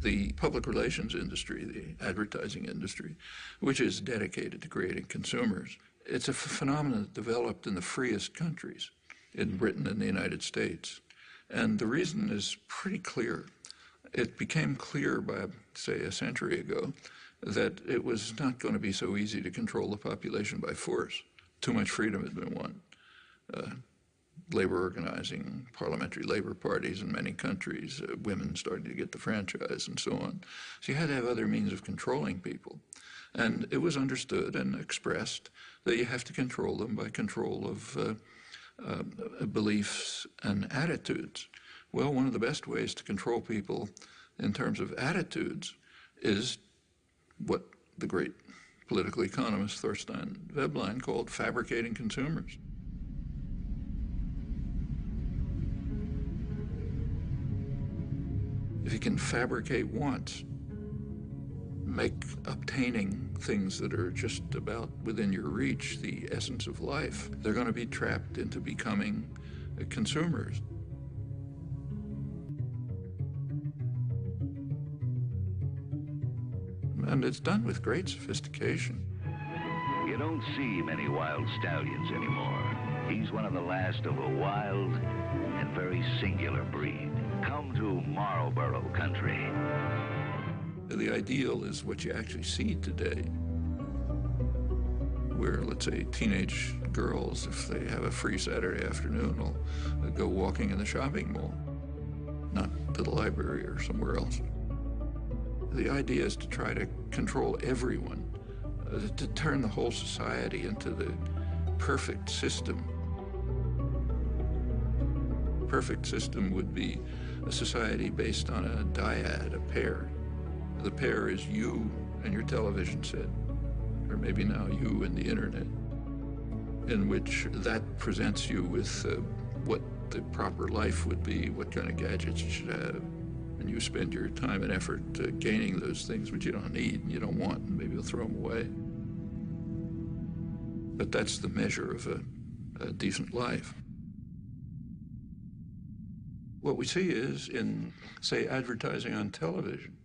The public relations industry, the advertising industry, which is dedicated to creating consumers, it's a phenomenon that developed in the freest countries, in Britain and the United States. And the reason is pretty clear. It became clear by, say, a century ago that it was not going to be so easy to control the population by force. Too much freedom had been won. Labor organizing, parliamentary labor parties in many countries, women starting to get the franchise and so on. So you had to have other means of controlling people. And it was understood and expressed that you have to control them by control of beliefs and attitudes. Well, one of the best ways to control people in terms of attitudes is what the great political economist Thorstein Veblen called fabricating consumers. If you can fabricate wants, make obtaining things that are just about within your reach the essence of life, they're going to be trapped into becoming consumers. And it's done with great sophistication. You don't see many wild stallions anymore. He's one of the last of a wild and very singular breed. Come to Marlboro country. The ideal is what you actually see today, where, let's say, teenage girls, if they have a free Saturday afternoon, will go walking in the shopping mall, not to the library or somewhere else. The idea is to try to control everyone, to turn the whole society into the perfect system. Perfect system would be a society based on a dyad, a pair. The pair is you and your television set, or maybe now you and the internet, in which that presents you with what the proper life would be, what kind of gadgets you should have. And you spend your time and effort gaining those things which you don't need and you don't want, and maybe you'll throw them away. But that's the measure of a decent life. What we see is in, say, advertising on television.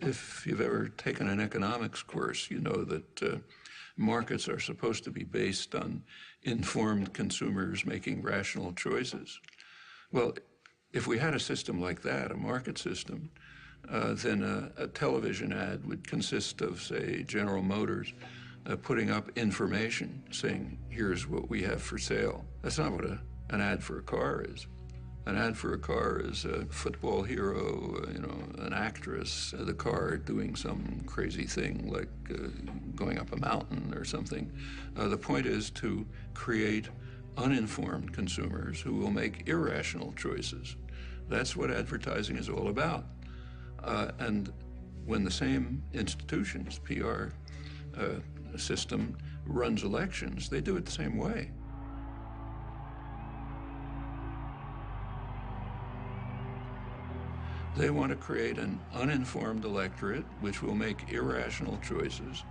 If you've ever taken an economics course, you know that markets are supposed to be based on informed consumers making rational choices. Well, if we had a system like that, a market system, then a television ad would consist of, say, General Motors putting up information saying, here's what we have for sale. That's not what an ad for a car is. An ad for a car is a football hero, an actress, the car doing some crazy thing like going up a mountain or something. The point is to create uninformed consumers who will make irrational choices. That's what advertising is all about. And when the same institutions, PR system, runs elections, they do it the same way. They want to create an uninformed electorate which will make irrational choices,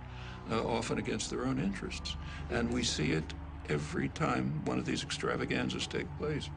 often against their own interests. And we see it every time one of these extravaganzas take place.